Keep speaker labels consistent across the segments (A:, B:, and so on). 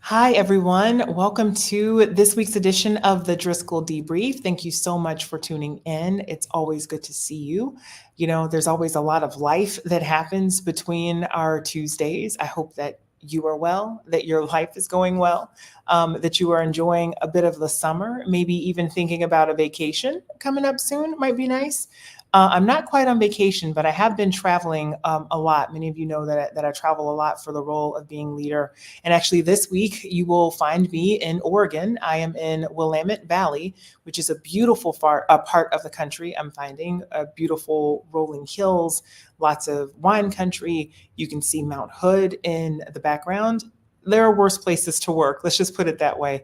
A: Hi, everyone. Welcome to this week's edition of the Driskell Debrief. Thank you so much for tuning in. It's always good to see you. You know, there's always a lot of life that happens between our Tuesdays. I hope that you are well, that your life is going well, that you are enjoying a bit of the summer, maybe even thinking about a vacation coming up soon might be nice. I'm not quite on vacation, but I have been traveling a lot. Many of you know that I travel a lot for the role of being leader. And actually, this week, you will find me in Oregon. I am in Willamette Valley, which is a beautiful part of the country. I'm finding beautiful rolling hills, lots of wine country. You can see Mount Hood in the background. There are worse places to work. Let's just put it that way.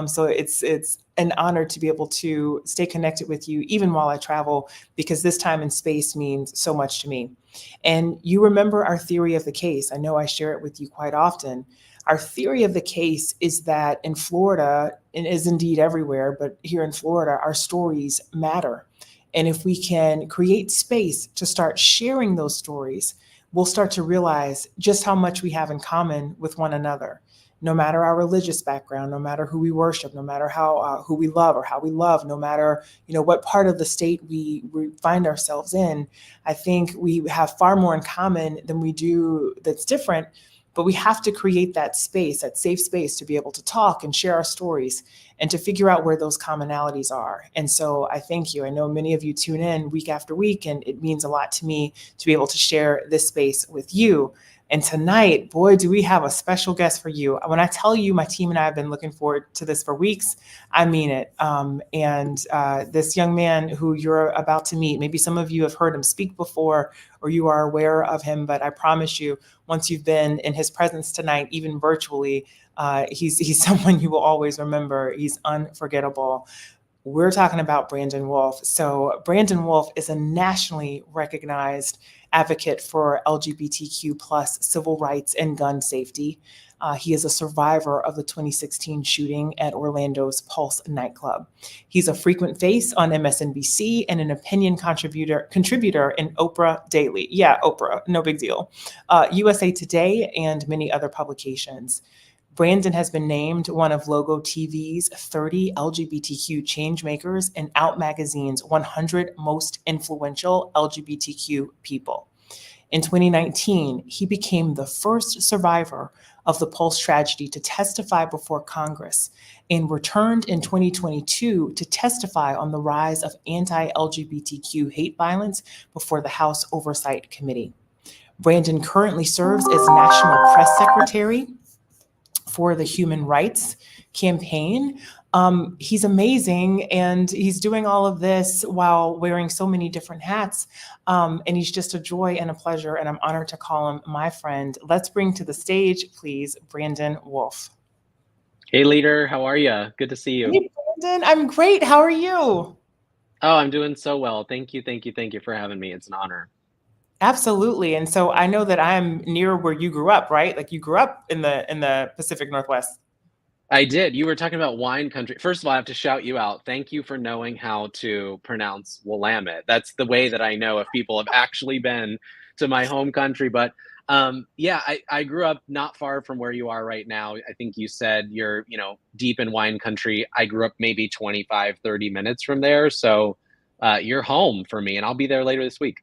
A: So it's an honor to be able to stay connected with you even while I travel, because this time and space means so much to me. And you remember our theory of the case. I know I share it with you quite often. Our theory of the case is that in Florida, and is indeed everywhere, but here in Florida, our stories matter. And if we can create space to start sharing those stories, we'll start to realize just how much we have in common with one another. No matter our religious background, no matter who we worship, no matter how who we love or how we love, no matter what part of the state we find ourselves in, I think we have far more in common than we do that's different. But we have to create that space, that safe space, to be able to talk and share our stories and to figure out where those commonalities are. And so I thank you. I know many of you tune in week after week, and it means a lot to me to be able to share this space with you. And tonight, boy, do we have a special guest for you. When I tell you my team and I have been looking forward to this for weeks, I mean it. This young man who you're about to meet, maybe some of you have heard him speak before or you are aware of him, but I promise you, once you've been in his presence tonight, even virtually, he's someone you will always remember. He's unforgettable. We're talking about Brandon Wolf. So Brandon Wolf is a nationally recognized advocate for LGBTQ plus civil rights and gun safety. He is a survivor of the 2016 shooting at Orlando's Pulse nightclub. He's a frequent face on MSNBC and an opinion contributor in Oprah Daily. Yeah, Oprah, no big deal. USA Today and many other publications. Brandon has been named one of Logo TV's 30 LGBTQ changemakers and Out Magazine's 100 most influential LGBTQ people. In 2019, he became the first survivor of the Pulse tragedy to testify before Congress and returned in 2022 to testify on the rise of anti-LGBTQ hate violence before the House Oversight Committee. Brandon currently serves as National Press Secretary for the Human Rights Campaign. He's amazing, and he's doing all of this while wearing so many different hats. And he's just a joy and a pleasure, and I'm honored to call him my friend. Let's bring to the stage, please, Brandon Wolf.
B: Hey, leader, how are you? Good to see you.
A: Hey, Brandon, I'm great. How are you?
B: Oh, I'm doing so well. Thank you, thank you, thank you for having me. It's an honor.
A: Absolutely. And so I know that I'm near where you grew up, right? Like you grew up in the Pacific Northwest.
B: I did. You were talking about wine country. First of all, I have to shout you out. Thank you for knowing how to pronounce Willamette. That's the way that I know if people have actually been to my home country. But yeah, I grew up not far from where you are right now. I think you said you're, deep in wine country. I grew up maybe 25, 30 minutes from there. So you're home for me, and I'll be there later this week.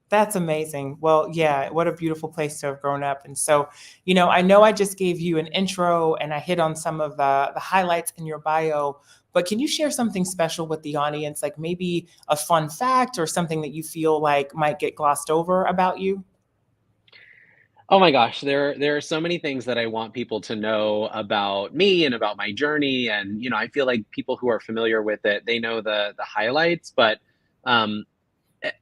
A: That's amazing. Well, yeah, what a beautiful place to have grown up. And so, I know I just gave you an intro and I hit on some of the highlights in your bio, but can you share something special with the audience, like maybe a fun fact or something that you feel like might get glossed over about you?
B: Oh my gosh, there are so many things that I want people to know about me and about my journey, and I feel like people who are familiar with it, they know the highlights, but um,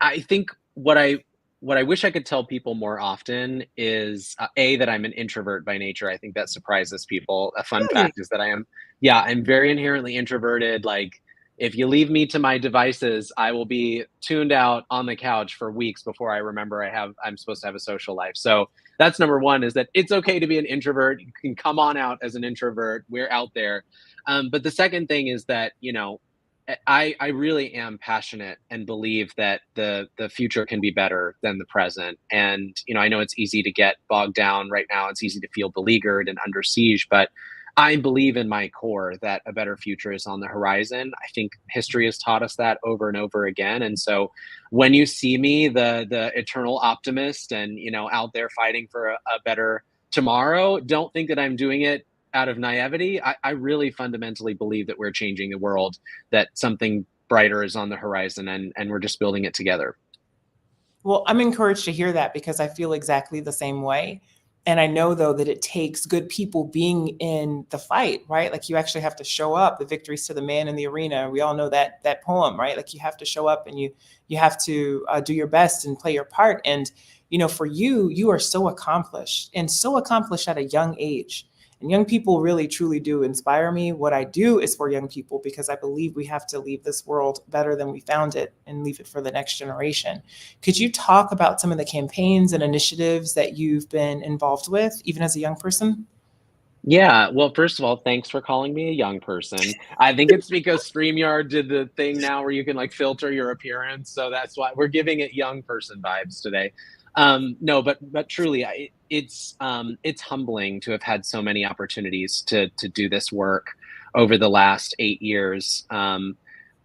B: I think what I wish I could tell people more often is a that I'm an introvert by nature. I think that surprises people. A fun
A: Really?
B: fact is that yeah, I'm very inherently introverted. Like if you leave me to my devices, I will be tuned out on the couch for weeks before I remember I'm supposed to have a social life. So that's number one, is that it's okay to be an introvert. You can come on out as an introvert. We're out there. But the second thing is that, I really am passionate and believe that the future can be better than the present. And I know it's easy to get bogged down right now. It's easy to feel beleaguered and under siege, but I believe in my core that a better future is on the horizon. I think history has taught us that over and over again. And so when you see me, the eternal optimist and, out there fighting for a better tomorrow, don't think that I'm doing it out of naivety. I really fundamentally believe that we're changing the world, that something brighter is on the horizon, and we're just building it together.
A: Well, I'm encouraged to hear that because I feel exactly the same way. And I know, though, that it takes good people being in the fight, right? Like you actually have to show up. The victories to the man in the arena. We all know that poem, right? Like you have to show up and you have to do your best and play your part. And for you, you are so accomplished at a young age. And young people really, truly do inspire me. What I do is for young people because I believe we have to leave this world better than we found it and leave it for the next generation. Could you talk about some of the campaigns and initiatives that you've been involved with, even as a young person?
B: Yeah, well, first of all, thanks for calling me a young person. I think it's because StreamYard did the thing now where you can like filter your appearance, so that's why we're giving it young person vibes today. No, but truly, it's humbling to have had so many opportunities to do this work over the last 8 years.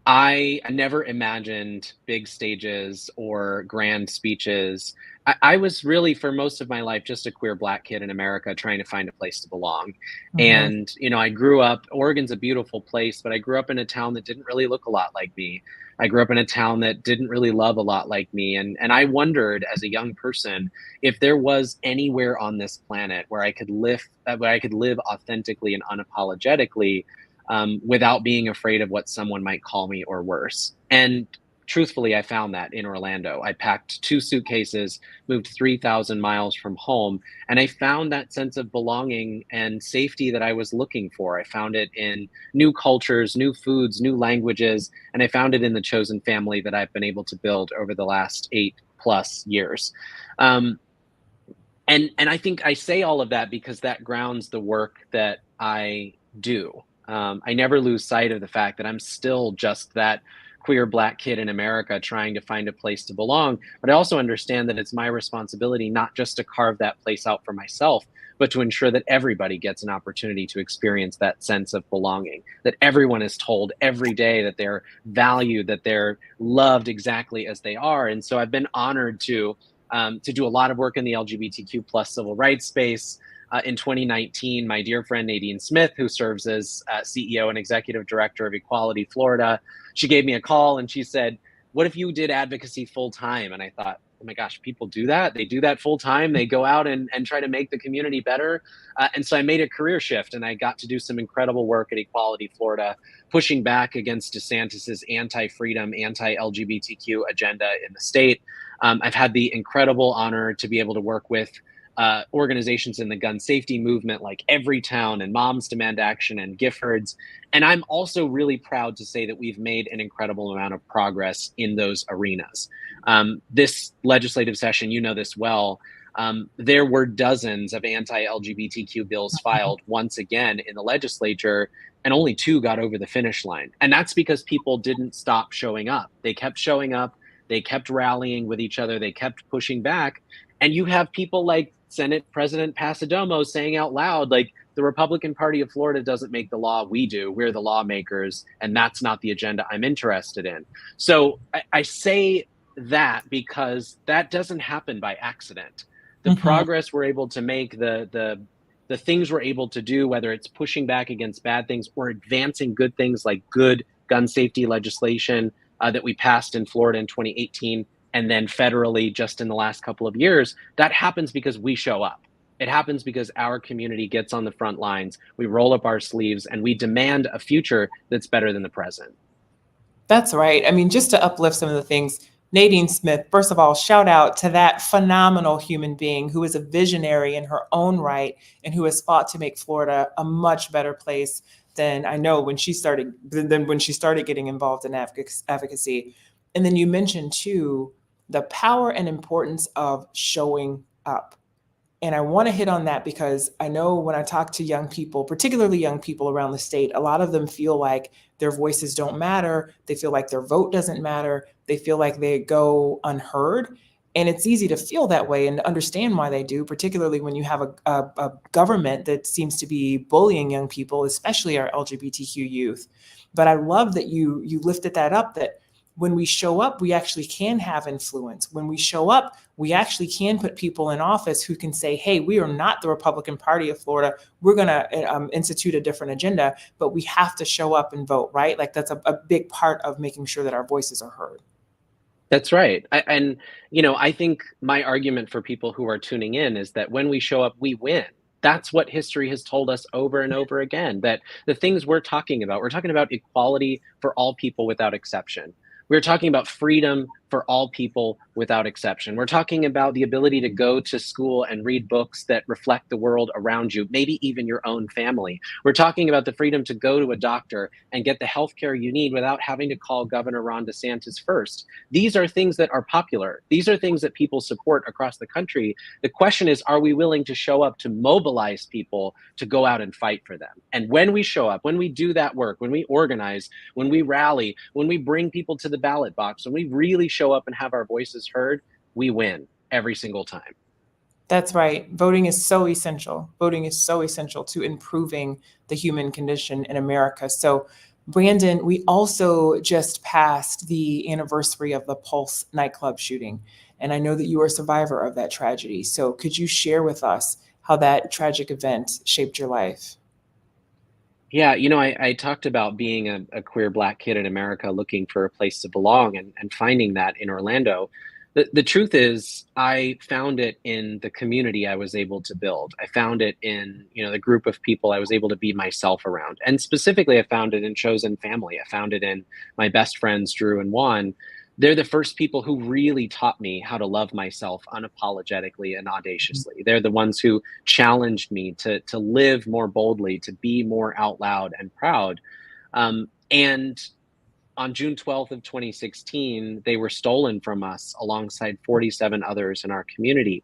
B: I never imagined big stages or grand speeches. I was really, for most of my life, just a queer Black kid in America trying to find a place to belong.
A: Mhm.
B: And, I grew up, Oregon's a beautiful place, but I grew up in a town that didn't really look a lot like me. I grew up in a town that didn't really love a lot like me. And I wondered as a young person if there was anywhere on this planet where I could live authentically and unapologetically, without being afraid of what someone might call me or worse. And truthfully, I found that in Orlando. I packed 2 suitcases, moved 3,000 miles from home, and I found that sense of belonging and safety that I was looking for. I found it in new cultures, new foods, new languages, and I found it in the chosen family that I've been able to build over the last 8+ years. Um, and I think I say all of that because that grounds the work that I do. I never lose sight of the fact that I'm still just that queer Black kid in America trying to find a place to belong. But I also understand that it's my responsibility not just to carve that place out for myself, but to ensure that everybody gets an opportunity to experience that sense of belonging, that everyone is told every day that they're valued, that they're loved exactly as they are. And so I've been honored to do a lot of work in the LGBTQ plus civil rights space. In 2019, my dear friend Nadine Smith, who serves as CEO and executive director of Equality Florida, she gave me a call and she said, "What if you did advocacy full time?" And I thought, oh my gosh, people do that. They do that full time. They go out and try to make the community better. And so I made a career shift and I got to do some incredible work at Equality Florida, pushing back against DeSantis's anti-freedom, anti-LGBTQ agenda in the state. I've had the incredible honor to be able to work with organizations in the gun safety movement like Everytown and Moms Demand Action and Giffords. And I'm also really proud to say that we've made an incredible amount of progress in those arenas. This legislative session, you know this well, there were dozens of anti-LGBTQ bills filed once again in the legislature, and only 2 got over the finish line. And that's because people didn't stop showing up. They kept showing up. They kept rallying with each other. They kept pushing back. And you have people like Senate President Pasadomo saying out loud, like, the Republican Party of Florida doesn't make the law, we do. We're the lawmakers, and that's not the agenda I'm interested in. So I say that because that doesn't happen by accident. The
A: Mhm.
B: progress we're able to make, the things we're able to do, whether it's pushing back against bad things or advancing good things like good gun safety legislation that we passed in Florida in 2018, and then federally just in the last couple of years, that happens because we show up. It happens because our community gets on the front lines, we roll up our sleeves, and we demand a future that's better than the present.
A: That's right. I mean, just to uplift some of the things, Nadine Smith, first of all, shout out to that phenomenal human being who is a visionary in her own right and who has fought to make Florida a much better place than I know when she started getting involved in advocacy. And then you mentioned too the power and importance of showing up. And I want to hit on that because I know when I talk to young people, particularly young people around the state, a lot of them feel like their voices don't matter. They feel like their vote doesn't matter. They feel like they go unheard. And it's easy to feel that way and to understand why they do, particularly when you have a government that seems to be bullying young people, especially our LGBTQ youth. But I love that you lifted that up, that when we show up, we actually can have influence. When we show up, we actually can put people in office who can say, hey, we are not the Republican Party of Florida. We're going to institute a different agenda, but we have to show up and vote, right? Like that's a big part of making sure that our voices are heard.
B: That's right. And, I think my argument for people who are tuning in is that when we show up, we win. That's what history has told us over and over again, that the things we're talking about equality for all people without exception. We're talking about freedom for all people without exception. We're talking about the ability to go to school and read books that reflect the world around you, maybe even your own family. We're talking about the freedom to go to a doctor and get the health care you need without having to call Governor Ron DeSantis first. These are things that are popular. These are things that people support across the country. The question is, are we willing to show up to mobilize people to go out and fight for them? And when we show up, when we do that work, when we organize, when we rally, when we bring people to the ballot box, when we really show up and have our voices heard, we win every single time.
A: That's right. Voting is so essential. Voting is so essential to improving the human condition in America. So, Brandon, we also just passed the anniversary of the Pulse nightclub shooting. And I know that you are a survivor of that tragedy. So, could you share with us how that tragic event shaped your life?
B: Yeah, I talked about being a queer Black kid in America looking for a place to belong and finding that in Orlando. The truth is, I found it in the community I was able to build. I found it in, the group of people I was able to be myself around. And specifically, I found it in chosen family. I found it in my best friends, Drew and Juan. They're the first people who really taught me how to love myself unapologetically and audaciously. They're the ones who challenged me to live more boldly, to be more out loud and proud. And on June 12th of 2016, they were stolen from us alongside 47 others in our community.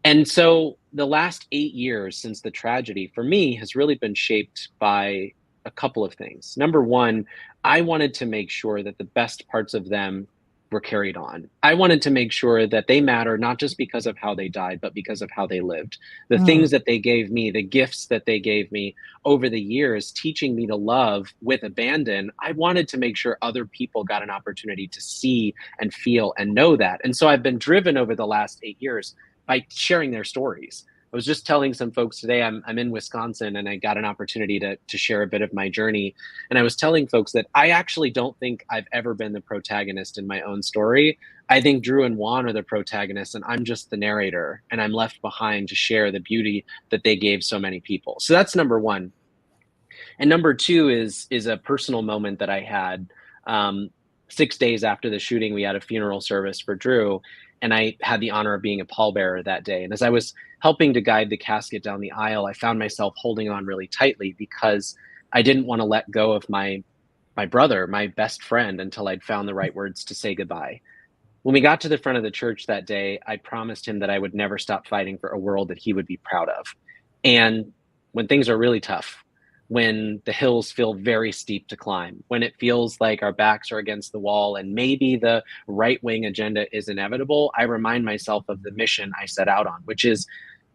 B: And so the last 8 years since the tragedy for me has really been shaped by a couple of things. Number one, I wanted to make sure that the best parts of them were carried on. I wanted to make sure that they matter not just because of how they died, but because of how they lived. The
A: Mm.
B: things that they gave me, the gifts that they gave me over the years, teaching me to love with abandon, I wanted to make sure other people got an opportunity to see and feel and know that. And so I've been driven over the last 8 years by sharing their stories. I was just telling some folks today, I'm in Wisconsin and I got an opportunity to share a bit of my journey. And I was telling folks that I actually don't think I've ever been the protagonist in my own story. I think Drew and Juan are the protagonists and I'm just the narrator and I'm left behind to share the beauty that they gave so many people. So that's number one. And number two is a personal moment that I had. 6 days after the shooting, we had a funeral service for Drew, and I had the honor of being a pallbearer that day. And as I was helping to guide the casket down the aisle, I found myself holding on really tightly because I didn't want to let go of my brother, my best friend, until I'd found the right words to say goodbye. When we got to the front of the church that day, I promised him that I would never stop fighting for a world that he would be proud of. And when things are really tough, when the hills feel very steep to climb, when it feels like our backs are against the wall and maybe the right wing agenda is inevitable, I remind myself of the mission I set out on, which is,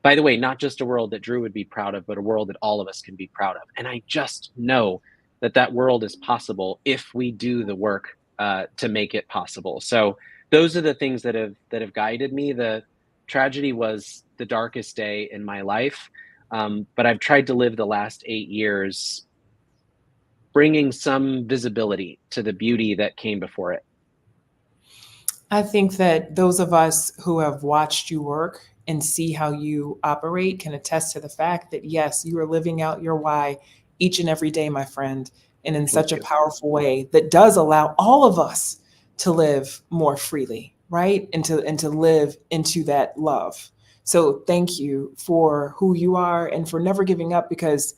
B: by the way, not just a world that Drew would be proud of, but a world that all of us can be proud of. And I just know that that world is possible if we do the work to make it possible. So those are the things that have guided me. The tragedy was the darkest day in my life, but I've tried to live the last 8 years bringing some visibility to the beauty that came before it.
A: I think that those of us who have watched you work and see how you operate can attest to the fact that, yes, you are living out your why each and every day, my friend, and in
B: Thank
A: such a
B: you.
A: powerful way that does allow all of us to live more freely, right? And to live into that love. So thank you for who you are and for never giving up, because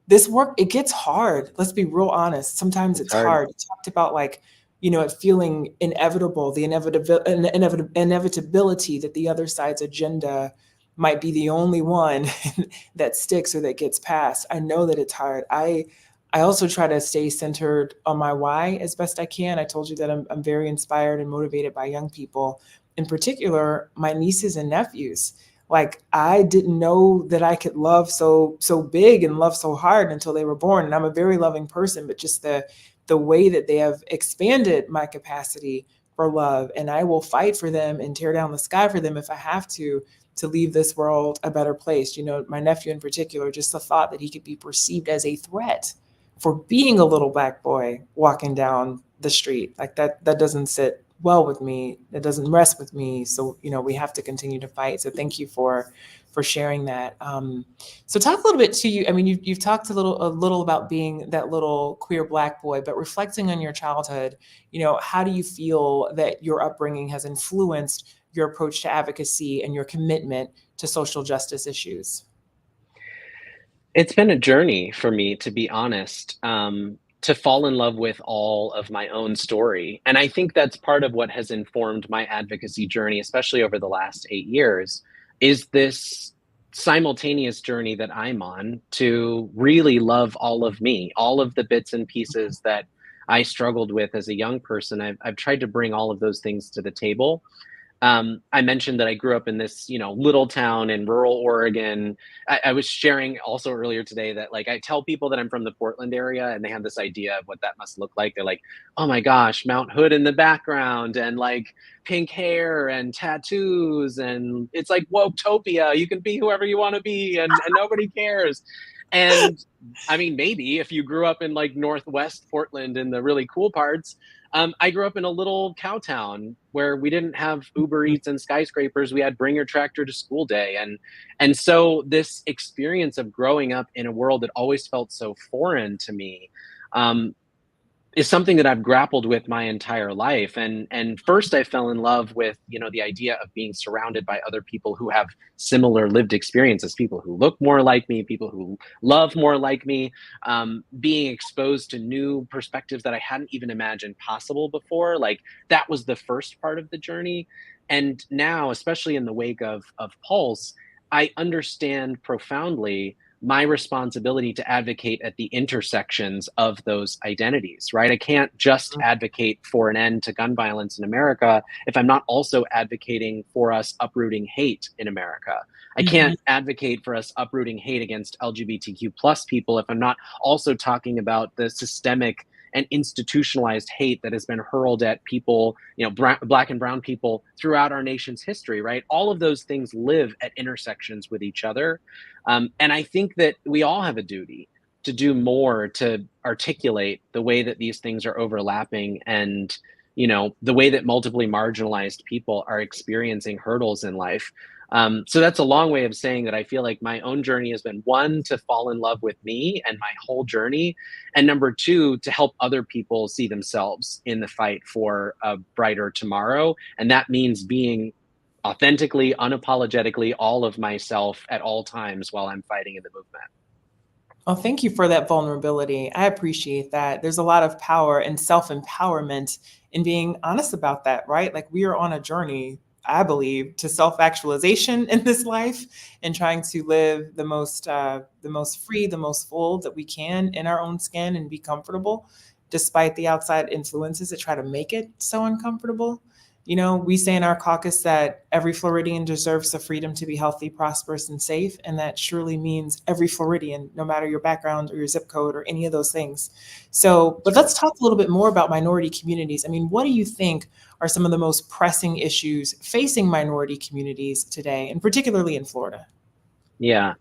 A: this work, it gets hard. Let's be real honest. Sometimes
B: It's
A: it's
B: hard.
A: hard. You talked about, like, it feeling inevitable, the inevitability that the other side's agenda might be the only one that sticks or that gets passed. I know that it's hard. I also try to stay centered on my why as best I can. I told you that I'm very inspired and motivated by young people. in particular, my nieces and nephews. Like, I didn't know that I could love so big and love so hard until they were born. And I'm a very loving person, but just the way that they have expanded my capacity for love, and I will fight for them and tear down the sky for them if I have to leave this world a better place. You know, my nephew in particular, just the thought that he could be perceived as a threat for being a little black boy walking down the street, like that doesn't sit well with me. It doesn't rest with me. So, you know, we have to continue to fight. So thank you for sharing that. So talk a little bit to you. I mean, you've talked a little about being that little queer black boy, but reflecting on your childhood, you know, how do you feel that your upbringing has influenced your approach to advocacy and your commitment to social justice issues?
B: It's been a journey for me, to be honest, to fall in love with all of my own story. And I think that's part of what has informed my advocacy journey, especially over the last 8 years, is this simultaneous journey that I'm on to really love all of me, all of the bits and pieces that I struggled with as a young person. I've tried to bring all of those things to the table. I mentioned that I grew up in this, little town in rural Oregon. I was sharing also earlier today that, like, I tell people that I'm from the Portland area, and they have this idea of what that must look like. They're like, "Oh my gosh, Mount Hood in the background, and like pink hair and tattoos, and it's like Woketopia. You can be whoever you want to be, and nobody cares." And I mean, maybe if you grew up in like Northwest Portland in the really cool parts. I grew up in a little cow town where we didn't have Uber Eats and skyscrapers. We had bring your tractor to school day, and so this experience of growing up in a world that always felt so foreign to me, um, is something that I've grappled with my entire life. And first I fell in love with, the idea of being surrounded by other people who have similar lived experiences, people who look more like me, people who love more like me, being exposed to new perspectives that I hadn't even imagined possible before. Like, that was the first part of the journey. And now, especially in the wake of Pulse, I understand profoundly my responsibility to advocate at the intersections of those identities, right? I can't just advocate for an end to gun violence in America if I'm not also advocating for us uprooting hate in America. I
A: Mhm.
B: can't advocate for us uprooting hate against LGBTQ plus people if I'm not also talking about the systemic and institutionalized hate that has been hurled at people, black and brown people throughout our nation's history, right? All of those things live at intersections with each other. And I think that we all have a duty to do more to articulate the way that these things are overlapping, and the way that multiply marginalized people are experiencing hurdles in life. So that's a long way of saying that I feel like my own journey has been, one, to fall in love with me and my whole journey, and number two, to help other people see themselves in the fight for a brighter tomorrow. And that means being authentically, unapologetically all of myself at all times while I'm fighting in the movement.
A: Well, thank you for that vulnerability. I appreciate that. There's a lot of power and self empowerment in being honest about that, right? Like, we are on a journey, I believe, to self actualization in this life and trying to live the most free, the most full that we can in our own skin and be comfortable, despite the outside influences that try to make it so uncomfortable. You know, we say in our caucus that every Floridian deserves the freedom to be healthy, prosperous, and safe. And that surely means every Floridian, no matter your background or your zip code or any of those things. So,
B: That's
A: but
B: right.
A: let's talk a little bit more about minority communities. I mean, what do you think are some of the most pressing issues facing minority communities today, and particularly in Florida?
B: Yeah.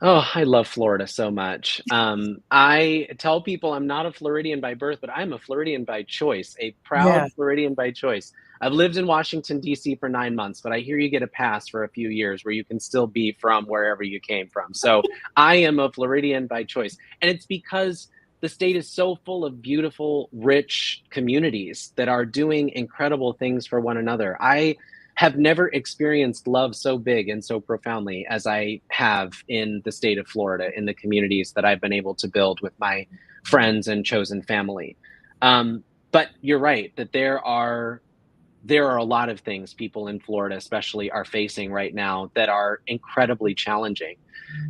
B: Oh, I love Florida so much. I tell people I'm not a Floridian by birth, but I'm a Floridian by choice, a
A: Yeah.
B: proud Floridian by choice. I've lived in Washington, D.C. for 9 months, but I hear you get a pass for a few years where you can still be from wherever you came from. So I am a Floridian by choice. And it's because the state is so full of beautiful, rich communities that are doing incredible things for one another. I have never experienced love so big and so profoundly as I have in the state of Florida, in the communities that I've been able to build with my friends and chosen family. But you're right that there are a lot of things people in Florida, especially, are facing right now that are incredibly challenging.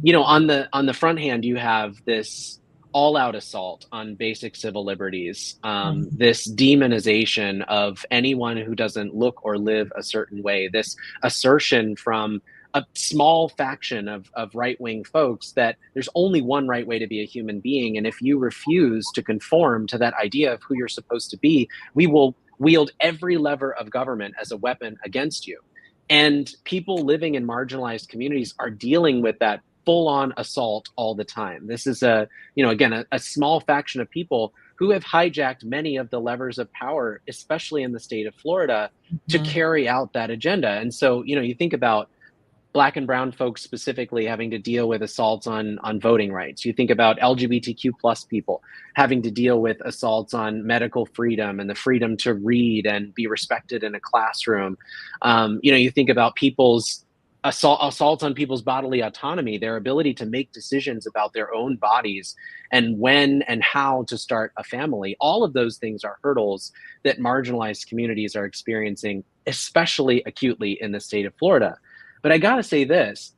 B: On the front hand, you have this all-out assault on basic civil liberties,
A: Mhm.
B: this demonization of anyone who doesn't look or live a certain way, this assertion from a small faction of right-wing folks that there's only one right way to be a human being, and if you refuse to conform to that idea of who you're supposed to be, we will wield every lever of government as a weapon against you. And people living in marginalized communities are dealing with that full-on assault all the time. This is again, a small faction of people who have hijacked many of the levers of power, especially in the state of Florida, to
A: Mhm.
B: carry out that agenda. And so, you think about Black and brown folks specifically having to deal with assaults on voting rights. You think about LGBTQ plus people having to deal with assaults on medical freedom and the freedom to read and be respected in a classroom. You think about people's assaults on people's bodily autonomy, their ability to make decisions about their own bodies and when and how to start a family. All of those things are hurdles that marginalized communities are experiencing, especially acutely in the state of Florida. But I got to say this,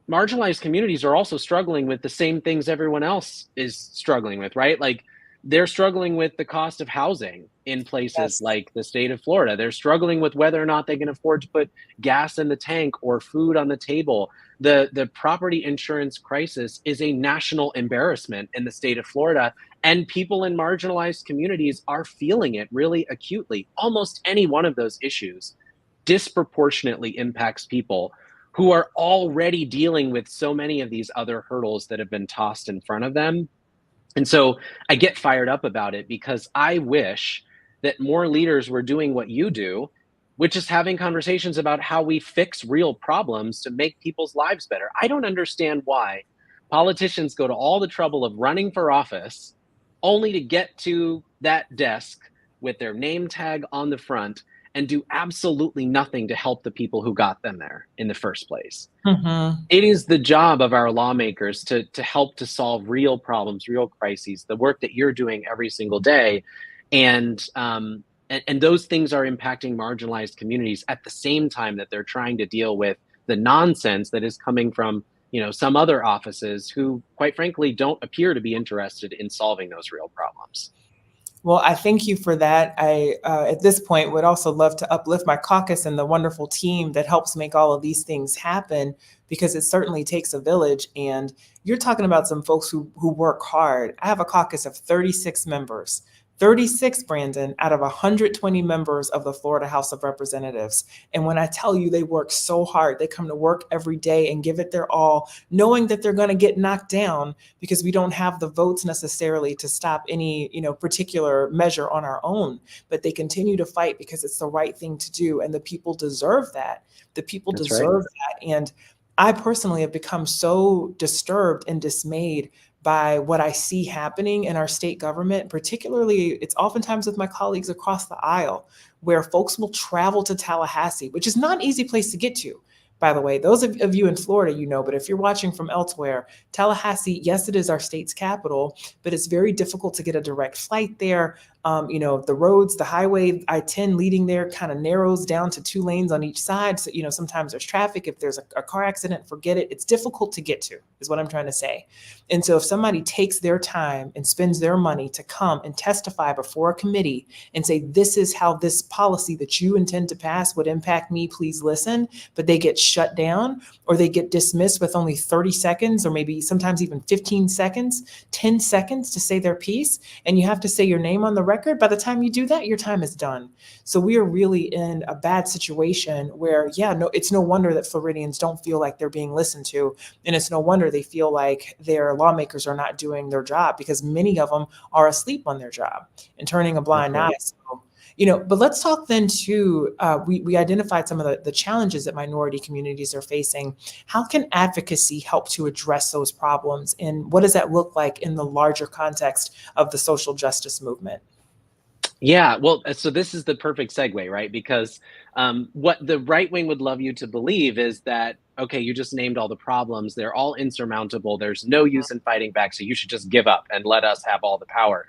B: marginalized communities are also struggling with the same things everyone else is struggling with, right? Like they're struggling with the cost of housing in places
A: Yes.
B: like the state of Florida. They're struggling with whether or not they can afford to put gas in the tank or food on the table. The property insurance crisis is a national embarrassment in the state of Florida, and people in marginalized communities are feeling it really acutely. Almost any one of those issues disproportionately impacts people who are already dealing with so many of these other hurdles that have been tossed in front of them. And so I get fired up about it because I wish that more leaders were doing what you do, which is having conversations about how we fix real problems to make people's lives better. I don't understand why politicians go to all the trouble of running for office only to get to that desk with their name tag on the front and do absolutely nothing to help the people who got them there in the first place.
A: Mhm.
B: It is the job of our lawmakers to help to solve real problems, real crises, the work that you're doing every single day. And those things are impacting marginalized communities at the same time that they're trying to deal with the nonsense that is coming from some other offices who, quite frankly, don't appear to be interested in solving those real problems.
A: Well, I thank you for that. I, at this point, would also love to uplift my caucus and the wonderful team that helps make all of these things happen, because it certainly takes a village. And you're talking about some folks who work hard. I have a caucus of 36 members. 36, Brandon, out of 120 members of the Florida House of Representatives. And when I tell you they work so hard, they come to work every day and give it their all, knowing that they're going to get knocked down because we don't have the votes necessarily to stop any, particular measure on our own. But they continue to fight because it's the right thing to do, and the people deserve that. The people
B: That's right.
A: deserve that. And I personally have become so disturbed and dismayed by what I see happening in our state government. Particularly, it's oftentimes with my colleagues across the aisle, where folks will travel to Tallahassee, which is not an easy place to get to. By the way, those of you in Florida, but if you're watching from elsewhere, Tallahassee, yes, it is our state's capital, but it's very difficult to get a direct flight there. The roads, the highway I-10 leading there kind of narrows down to 2 lanes on each side. So, sometimes there's traffic. If there's a car accident, forget it. It's difficult to get to, is what I'm trying to say. And so if somebody takes their time and spends their money to come and testify before a committee and say, this is how this policy that you intend to pass would impact me, please listen, but they get shut down or they get dismissed with only 30 seconds or maybe sometimes even 15 seconds, 10 seconds to say their piece, and you have to say your name on the record. By the time you do that, your time is done. So we are really in a bad situation where, it's no wonder that Floridians don't feel like they're being listened to. And it's no wonder they feel like their lawmakers are not doing their job, because many of them are asleep on their job and turning a
B: That's
A: blind eye.
B: right.
A: So, but let's talk then too. We identified some of the challenges that minority communities are facing. How can advocacy help to address those problems? And what does that look like in the larger context of the social justice movement?
B: Yeah, well, so this is the perfect segue, right? Because what the right wing would love you to believe is that, okay, you just named all the problems. They're all insurmountable. There's no use in fighting back. So you should just give up and let us have all the power.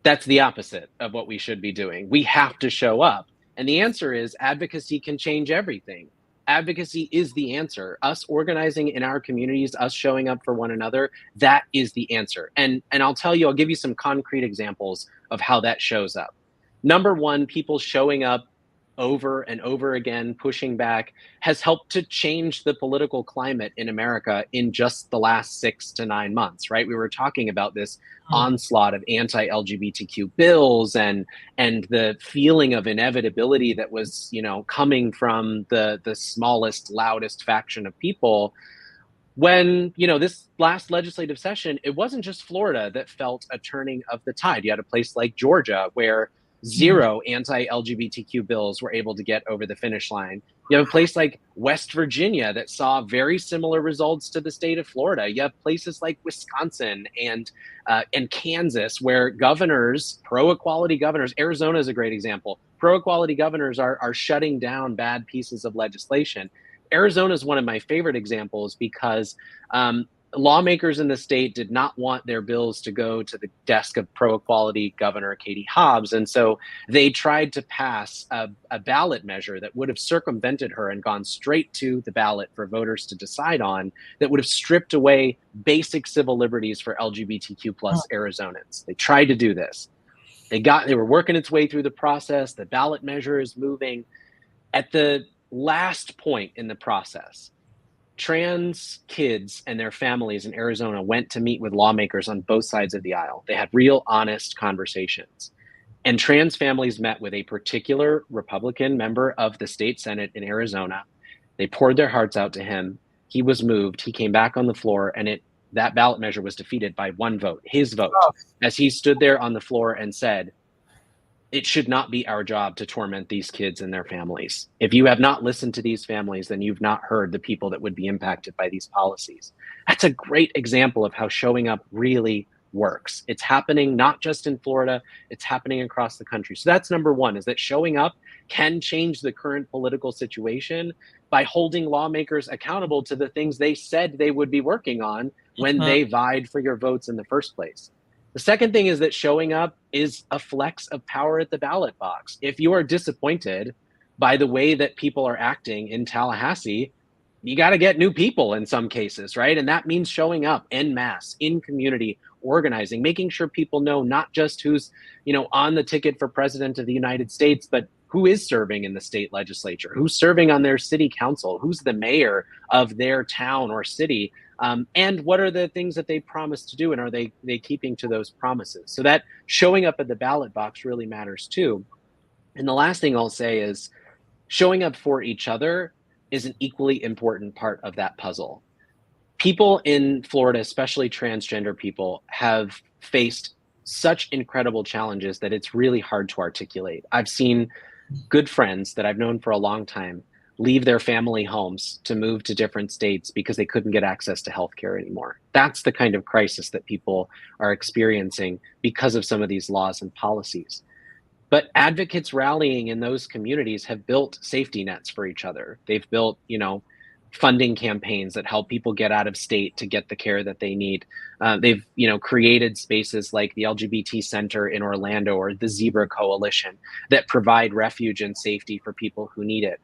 B: That's the opposite of what we should be doing. We have to show up. And the answer is advocacy can change everything. advocacy is the answer. Us organizing in our communities, us showing up for one another, that is the answer. And I'll tell you, I'll give you some concrete examples of how that shows up. Number one, people showing up over and over again, pushing back, has helped to change the political climate in America in just the last 6 to 9 months, right? We were talking about this onslaught of anti-LGBTQ bills and the feeling of inevitability that was, coming from the smallest, loudest faction of people. When, this last legislative session, it wasn't just Florida that felt a turning of the tide. You had a place like Georgia where zero anti-LGBTQ bills were able to get over the finish line. You have a place like West Virginia that saw very similar results to the state of Florida. You have places like Wisconsin and Kansas where governors, pro-equality governors, Arizona is a great example. Pro-equality governors are shutting down bad pieces of legislation. Arizona is one of my favorite examples because lawmakers in the state did not want their bills to go to the desk of pro-equality Governor Katie Hobbs. And so they tried to pass a ballot measure that would have circumvented her and gone straight to the ballot for voters to decide on, that would have stripped away basic civil liberties for LGBTQ plus Arizonans. They tried to do this. They were working its way through the process. The ballot measure is moving. At the last point in the process, trans kids and their families in Arizona went to meet with lawmakers on both sides of the aisle. They had real, honest conversations. And trans families met with a particular Republican member of the state Senate in Arizona. They poured their hearts out to him. He was moved. He came back on the floor, and that ballot measure was defeated by one vote, his vote, as he stood there on the floor and said, "It should not be our job to torment these kids and their families. If you have not listened to these families, then you've not heard the people that would be impacted by these policies." That's a great example of how showing up really works. It's happening not just in Florida, it's happening across the country. So that's number one, is that showing up can change the current political situation by holding lawmakers accountable to the things they said they would be working on when they vied for your votes in the first place. The second thing is that showing up is a flex of power at the ballot box. If you are disappointed by the way that people are acting in Tallahassee, you got to get new people in some cases, right? And that means showing up en masse, in community, organizing, making sure people know not just who's, on the ticket for president of the United States, but who is serving in the state legislature, who's serving on their city council, who's the mayor of their town or city, and what are the things that they promised to do, and are they keeping to those promises? So that showing up at the ballot box really matters too. And the last thing I'll say is showing up for each other is an equally important part of that puzzle. People in Florida, especially transgender people, have faced such incredible challenges that it's really hard to articulate. I've seen good friends that I've known for a long time leave their family homes to move to different states because they couldn't get access to healthcare anymore. That's the kind of crisis that people are experiencing because of some of these laws and policies. But advocates rallying in those communities have built safety nets for each other. They've built, funding campaigns that help people get out of state to get the care that they need. They've, created spaces like the LGBT Center in Orlando or the Zebra Coalition that provide refuge and safety for people who need it.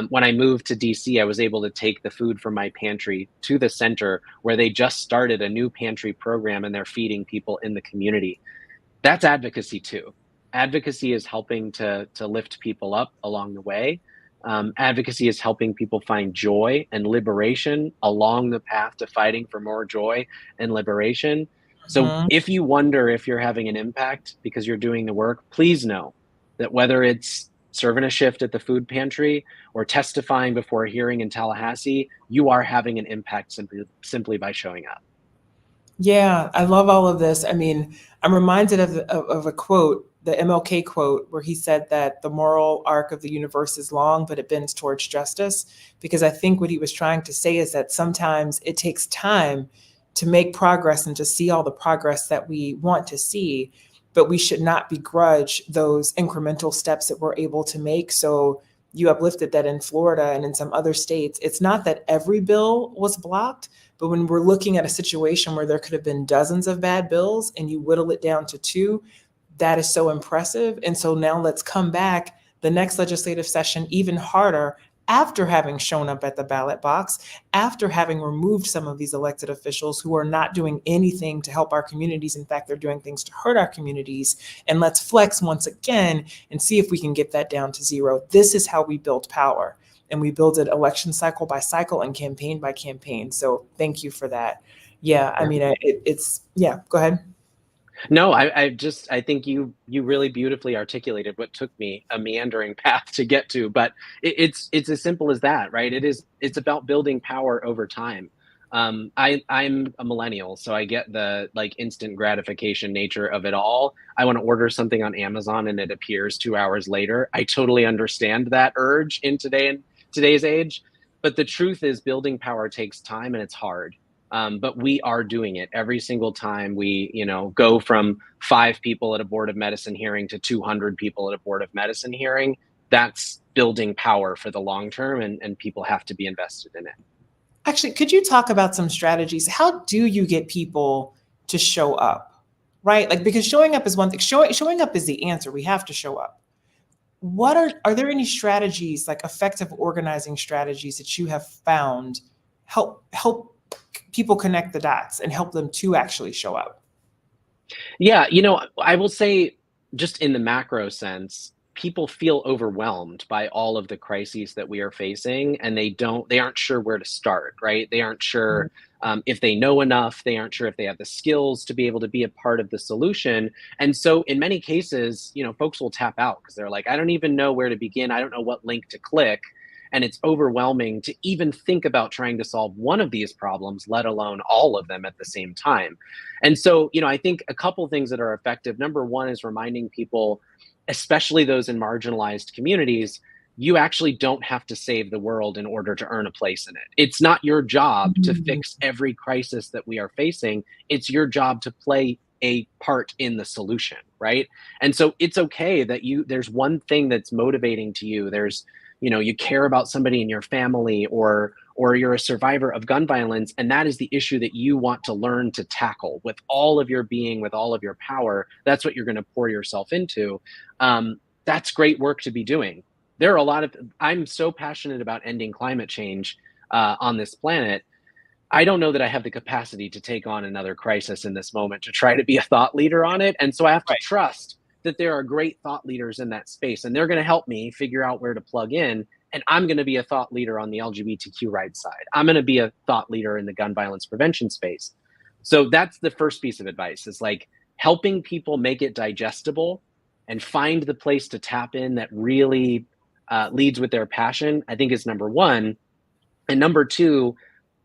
B: When I moved to DC, I was able to take the food from my pantry to the center where they just started a new pantry program and they're feeding people in the community. That's advocacy too. Advocacy is helping to lift people up along the way. Advocacy is helping people find joy and liberation along the path to fighting for more joy and liberation. So if you wonder if you're having an impact because you're doing the work, please know that whether it's serving a shift at the food pantry or testifying before a hearing in Tallahassee, you are having an impact simply by showing up.
A: Yeah, I love all of this. I mean, I'm reminded of a quote, the MLK quote, where he said that the moral arc of the universe is long, but it bends towards justice. Because I think what he was trying to say is that sometimes it takes time to make progress and to see all the progress that we want to see, but we should not begrudge those incremental steps that we're able to make. So you uplifted that in Florida and in some other states, it's not that every bill was blocked, but when we're looking at a situation where there could have been dozens of bad bills and you whittle it down to 2, that is so impressive. And so now let's come back the next legislative session even harder after having shown up at the ballot box, after having removed some of these elected officials who are not doing anything to help our communities. In fact, they're doing things to hurt our communities. And let's flex once again and see if we can get that down to zero. This is how we build power. And we build it election cycle by cycle and campaign by campaign. So thank you for that. Yeah, I mean, yeah, go ahead.
B: No, I think you really beautifully articulated what took me a meandering path to get to, but it's as simple as that, right? It's about building power over time. I'm a millennial, so I get the like instant gratification nature of it all. I want to order something on Amazon and it appears 2 hours later. I totally understand that urge in today's age, but the truth is building power takes time and it's hard. But we are doing it every single time we, go from 5 people at a board of medicine hearing to 200 people at a board of medicine hearing. That's building power for the long term, and people have to be invested in it.
A: Actually, could you talk about some strategies? How do you get people to show up? Right? Like, because showing up is one thing. Showing up is the answer. We have to show up. What are there any strategies, like effective organizing strategies that you have found help people connect the dots and help them to actually show up?
B: Yeah, I will say, just in the macro sense, people feel overwhelmed by all of the crises that we are facing, and they aren't sure where to start, right? They aren't sure if they know enough. They aren't sure if they have the skills to be able to be a part of the solution. And so, in many cases, folks will tap out because they're like, I don't even know where to begin. I don't know what link to click. And it's overwhelming to even think about trying to solve one of these problems, let alone all of them at the same time. And so, I think a couple things that are effective. Number one is reminding people, especially those in marginalized communities, you actually don't have to save the world in order to earn a place in it. It's not your job to fix every crisis that we are facing. It's your job to play a part in the solution, right? And so it's okay that there's one thing that's motivating to you. There's, you care about somebody in your family, or you're a survivor of gun violence, and that is the issue that you want to learn to tackle with all of your being, with all of your power. That's what you're going to pour yourself into. That's great work to be doing. I'm so passionate about ending climate change on this planet. I don't know that I have the capacity to take on another crisis in this moment to try to be a thought leader on it. And so I have to trust that there are great thought leaders in that space, and they're going to help me figure out where to plug in. And I'm going to be a thought leader on the LGBTQ rights side. I'm going to be a thought leader in the gun violence prevention space. So that's the first piece of advice, is like helping people make it digestible and find the place to tap in that really leads with their passion, I think, is number one. And number two,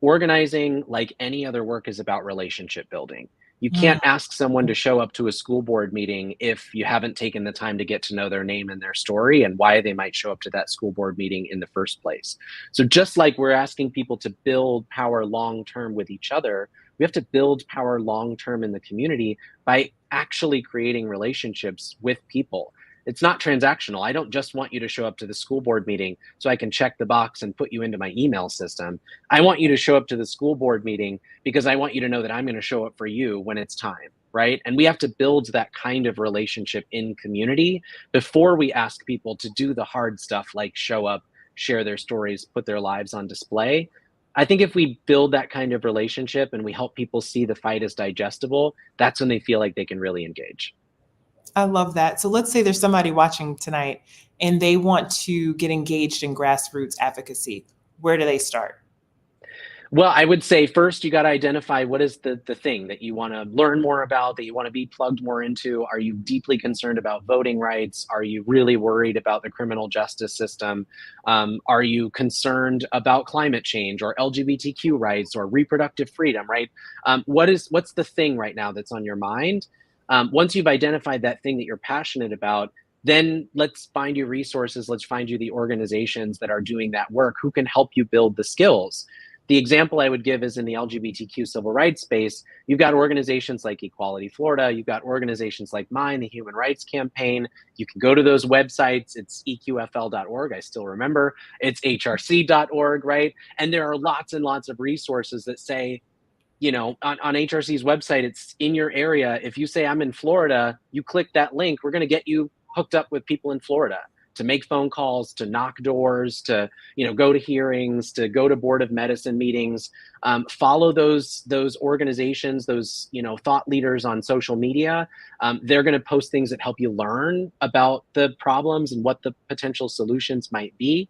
B: organizing, like any other work, is about relationship building. You can't ask someone to show up to a school board meeting if you haven't taken the time to get to know their name and their story and why they might show up to that school board meeting in the first place. So just like we're asking people to build power long-term with each other, we have to build power long-term in the community by actually creating relationships with people. It's not transactional. I don't just want you to show up to the school board meeting so I can check the box and put you into my email system. I want you to show up to the school board meeting because I want you to know that I'm going to show up for you when it's time, right? And we have to build that kind of relationship in community before we ask people to do the hard stuff like show up, share their stories, put their lives on display. I think if we build that kind of relationship and we help people see the fight as digestible, that's when they feel like they can really engage.
A: I love that. So let's say there's somebody watching tonight and they want to get engaged in grassroots advocacy. Where do they start?
B: Well, I would say first you got to identify what is the thing that you want to learn more about, that you want to be plugged more into. Are you deeply concerned about voting rights? Are you really worried about the criminal justice system? Are you concerned about climate change or LGBTQ rights or reproductive freedom, right? What's the thing right now that's on your mind? Once you've identified that thing that you're passionate about, then let's find you resources. Let's find you the organizations that are doing that work who can help you build the skills. The example I would give is in the LGBTQ civil rights space. You've got organizations like Equality Florida. You've got organizations like mine, the Human Rights Campaign. You can go to those websites. It's eqfl.org. I still remember. It's hrc.org, right? And there are lots and lots of resources that say, on HRC's website, it's in your area. If you say I'm in Florida, you click that link, we're going to get you hooked up with people in Florida to make phone calls, to knock doors, to go to hearings, to go to Board of Medicine meetings. Follow those organizations, those thought leaders on social media. They're going to post things that help you learn about the problems and what the potential solutions might be.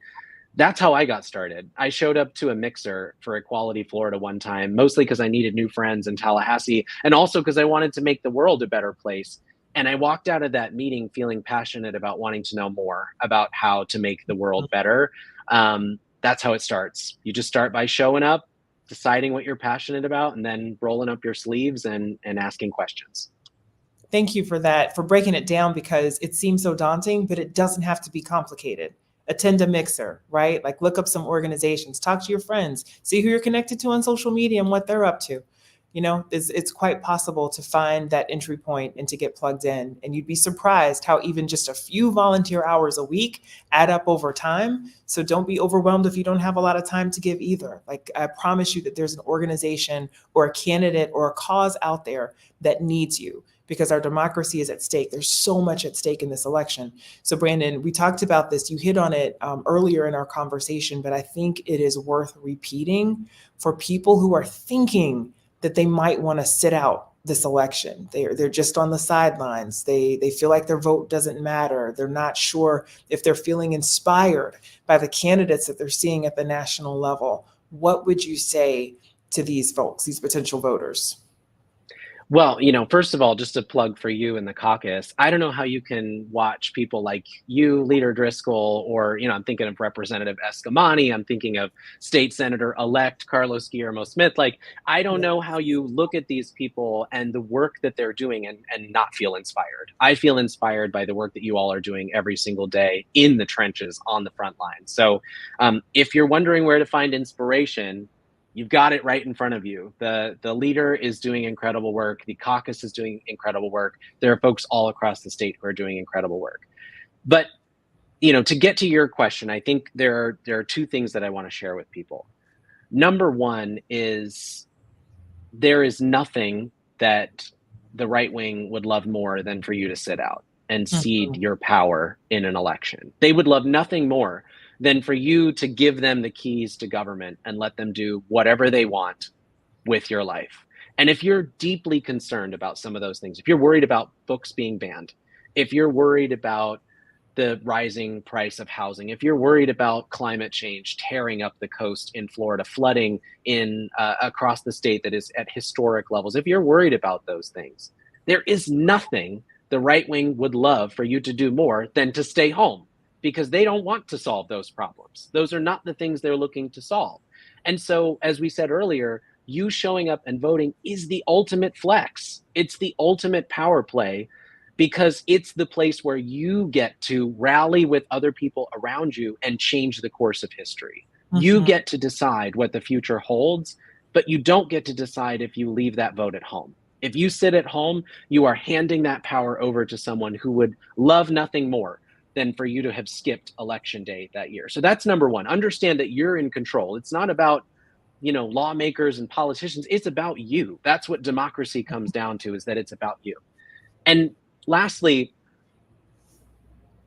B: That's how I got started. I showed up to a mixer for Equality Florida one time, mostly because I needed new friends in Tallahassee, and also because I wanted to make the world a better place. And I walked out of that meeting feeling passionate about wanting to know more about how to make the world better. That's how it starts. You just start by showing up, deciding what you're passionate about, and then rolling up your sleeves and asking questions.
A: Thank you for that, for breaking it down, because it seems so daunting, but it doesn't have to be complicated. Attend a mixer, right? Like, look up some organizations, talk to your friends, see who you're connected to on social media and what they're up to. It's quite possible to find that entry point and to get plugged in. And you'd be surprised how even just a few volunteer hours a week add up over time. So don't be overwhelmed if you don't have a lot of time to give either. Like, I promise you that there's an organization or a candidate or a cause out there that needs you, because our democracy is at stake. There's so much at stake in this election. So Brandon, we talked about this. You hit on it earlier in our conversation, but I think it is worth repeating for people who are thinking that they might want to sit out this election. They're just on the sidelines. They feel like their vote doesn't matter. They're not sure if they're feeling inspired by the candidates that they're seeing at the national level. What would you say to these folks, these potential voters?
B: Well, first of all, just a plug for you in the caucus. I don't know how you can watch people like you, Leader Driskell, or, I'm thinking of Representative Escamani. I'm thinking of State Senator-elect Carlos Guillermo Smith. Like, I don't know how you look at these people and the work that they're doing and not feel inspired. I feel inspired by the work that you all are doing every single day in the trenches on the front lines. So if you're wondering where to find inspiration, you've got it right in front of you. The leader is doing incredible work. The caucus is doing incredible work. There are folks all across the state who are doing incredible work. But, to get to your question, I think there are two things that I want to share with people. Number one is there is nothing that the right wing would love more than for you to sit out and cede your power in an election. They would love nothing more than for you to give them the keys to government and let them do whatever they want with your life. And if you're deeply concerned about some of those things, if you're worried about books being banned, if you're worried about the rising price of housing, if you're worried about climate change tearing up the coast in Florida, flooding in across the state that is at historic levels, if you're worried about those things, there is nothing the right wing would love for you to do more than to stay home, because they don't want to solve those problems. Those are not the things they're looking to solve. And so, as we said earlier, you showing up and voting is the ultimate flex. It's the ultimate power play, because it's the place where you get to rally with other people around you and change the course of history. You get to decide what the future holds, but you don't get to decide if you leave that vote at home. If you sit at home, you are handing that power over to someone who would love nothing more than for you to have skipped election day that year. So that's number one. Understand that you're in control. It's not about, lawmakers and politicians. It's about you. That's what democracy comes down to, is that it's about you. And lastly,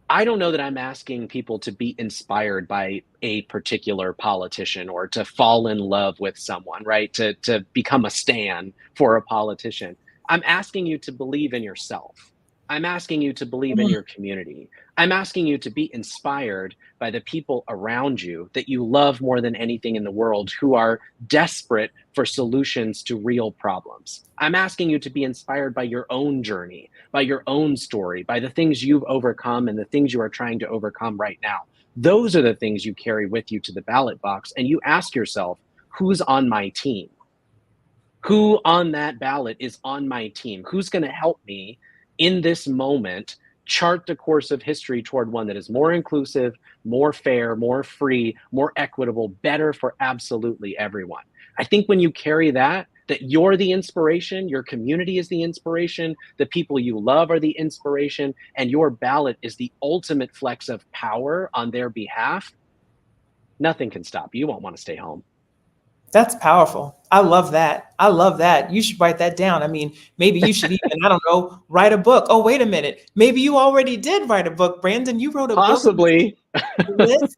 B: I don't know that I'm asking people to be inspired by a particular politician or to fall in love with someone, right? To become a stan for a politician. I'm asking you to believe in yourself. I'm asking you to believe in your community. I'm asking you to be inspired by the people around you that you love more than anything in the world, who are desperate for solutions to real problems. I'm asking you to be inspired by your own journey, by your own story, by the things you've overcome and the things you are trying to overcome right now. Those are the things you carry with you to the ballot box, and you ask yourself, who's on my team? Who on that ballot is on my team? Who's going to help me in this moment chart the course of history toward one that is more inclusive, more fair, more free, more equitable, better for absolutely everyone? I think when you carry that you're the inspiration, your community is the inspiration, the people you love are the inspiration, and your ballot is the ultimate flex of power on their behalf, nothing can stop you. You won't want to stay home.
A: That's powerful. I love that. I love that. You should write that down. I mean, maybe you should even, I don't know, write a book. Oh, wait a minute. Maybe you already did write a book, Brandon. You wrote a book.
B: Possibly.
A: Listen,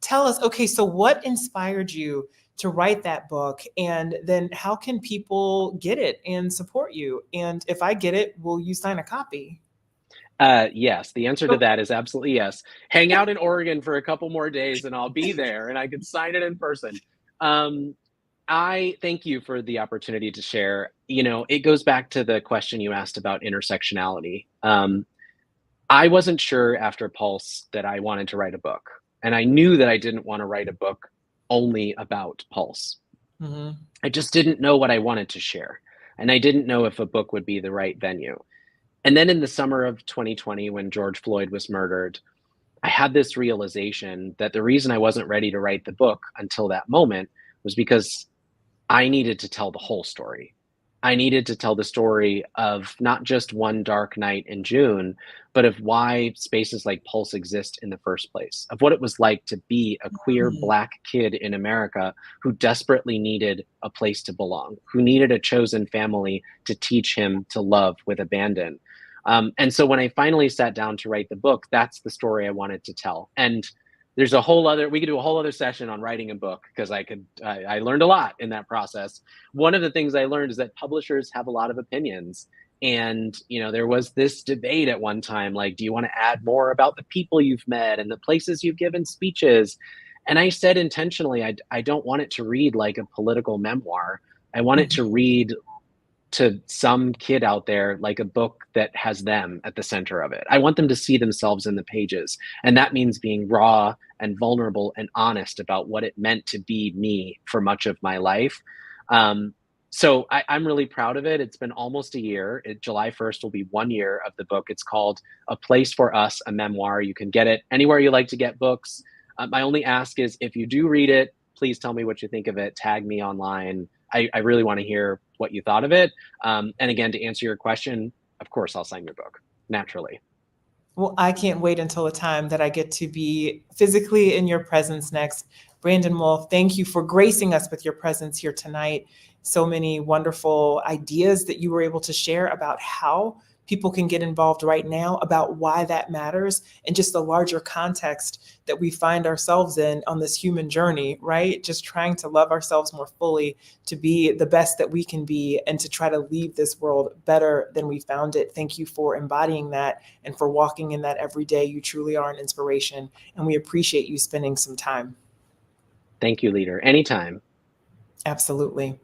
A: tell us, okay, so what inspired you to write that book? And then how can people get it and support you? And if I get it, will you sign a copy?
B: Yes, the answer to that is absolutely yes. Hang out in Oregon for a couple more days and I'll be there and I can sign it in person. Um, I thank you for the opportunity to share. You know, it goes back to the question you asked about intersectionality. I wasn't sure after Pulse that I wanted to write a book. And I knew that I didn't want to write a book only about Pulse.
A: Mhm.
B: I just didn't know what I wanted to share. And I didn't know if a book would be the right venue. And then in the summer of 2020, when George Floyd was murdered, I had this realization that the reason I wasn't ready to write the book until that moment was because I needed to tell the whole story. I needed to tell the story of not just one dark night in June, but of why spaces like Pulse exist in the first place, of what it was like to be a queer
A: Mm.
B: Black kid in America who desperately needed a place to belong, who needed a chosen family to teach him to love with abandon. And so when I finally sat down to write the book, that's the story I wanted to tell. And there's a whole other, we could do a whole other session on writing a book because I learned a lot in that process. One of the things I learned is that publishers have a lot of opinions. And, you know, there was this debate at one time, like, do you want to add more about the people you've met and the places you've given speeches? And I said intentionally, I don't want it to read like a political memoir. I want it
A: Mhm.
B: to read to some kid out there like a book that has them at the center of it. I want them to see themselves in the pages. And that means being raw and vulnerable and honest about what it meant to be me for much of my life. Um, I'm really proud of it. It's been almost a year. July 1st will be 1 year of the book. It's called A Place for Us, a memoir. You can get it anywhere you like to get books. My only ask is if you do read it, please tell me what you think of it. Tag me online. I really want to hear what you thought of it. And again, to answer your question, of course, I'll sign your book naturally.
A: Well, I can't wait until the time that I get to be physically in your presence next. Brandon Wolf, thank you for gracing us with your presence here tonight. So many wonderful ideas that you were able to share about how people can get involved right now, about why that matters, and just the larger context that we find ourselves in on this human journey, right? Just trying to love ourselves more fully, to be the best that we can be, and to try to leave this world better than we found it. Thank you for embodying that and for walking in that every day. You truly are an inspiration, and we appreciate you spending some time.
B: Thank you, leader. Anytime.
A: Absolutely.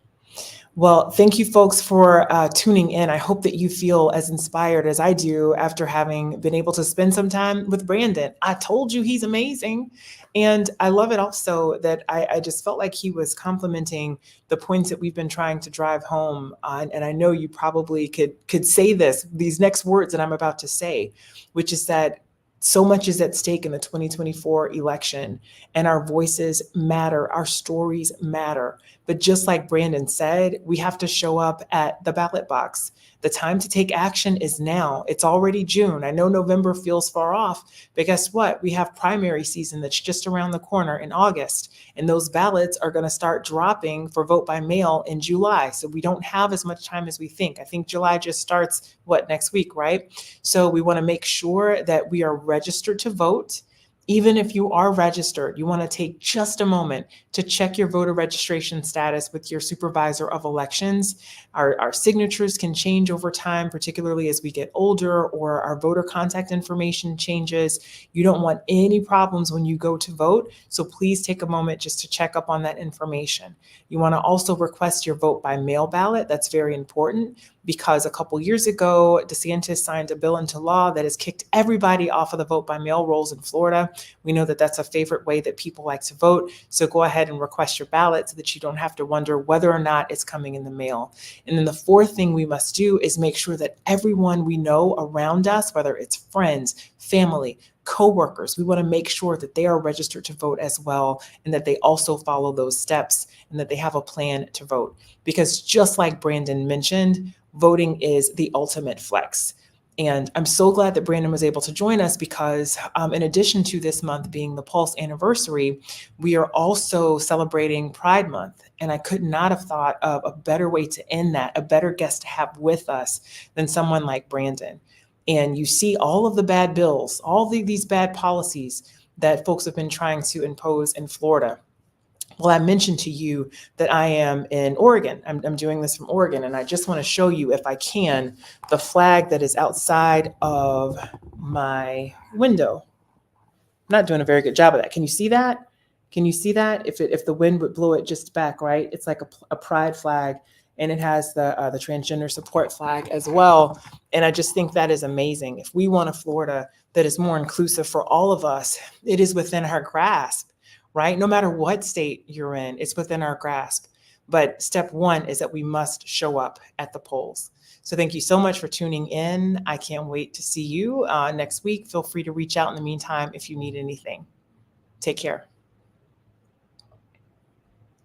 A: Well, thank you folks for tuning in. I hope that you feel as inspired as I do after having been able to spend some time with Brandon. I told you he's amazing. And I love it also that I just felt like he was complimenting the points that we've been trying to drive home. And I know you probably could say these next words that I'm about to say, which is that so much is at stake in the 2024 election, and our voices matter, our stories matter. But just like Brandon said, we have to show up at the ballot box. The time to take action is now. It's already June. I know November feels far off, but guess what? We have primary season that's just around the corner in August, and those ballots are going to start dropping for vote by mail in July. So we don't have as much time as we think. I think July just starts, next week, right? So we want to make sure that we are registered to vote. Even if you are registered, you want to take just a moment to check your voter registration status with your supervisor of elections. Our signatures can change over time, particularly as we get older or our voter contact information changes. You don't want any problems when you go to vote, so please take a moment just to check up on that information. You want to also request your vote by mail ballot. That's very important because a couple years ago, DeSantis signed a bill into law that has kicked everybody off of the vote by mail rolls in Florida. We know that that's a favorite way that people like to vote. So go ahead and request your ballot so that you don't have to wonder whether or not it's coming in the mail. And then the fourth thing we must do is make sure that everyone we know around us, whether it's friends, family, coworkers, we want to make sure that they are registered to vote as well, and that they also follow those steps and that they have a plan to vote. Because just like Brandon mentioned, voting is the ultimate flex. And I'm so glad that Brandon was able to join us because in addition to this month being the Pulse anniversary, we are also celebrating Pride Month. And I could not have thought of a better way to end that, a better guest to have with us than someone like Brandon. And you see all of the bad bills, these bad policies that folks have been trying to impose in Florida. Well, I mentioned to you that I am in Oregon. I'm doing this from Oregon, and I just want to show you, if I can, the flag that is outside of my window. I'm not doing a very good job of that. Can you see that? Can you see that? If the wind would blow it just back, right? It's like a pride flag, and it has the transgender support flag as well. And I just think that is amazing. If we want a Florida that is more inclusive for all of us, it is within our grasp, right? No matter what state you're in, it's within our grasp. But step one is that we must show up at the polls. So thank you so much for tuning in. I can't wait to see you next week. Feel free to reach out in the meantime if you need anything. Take care.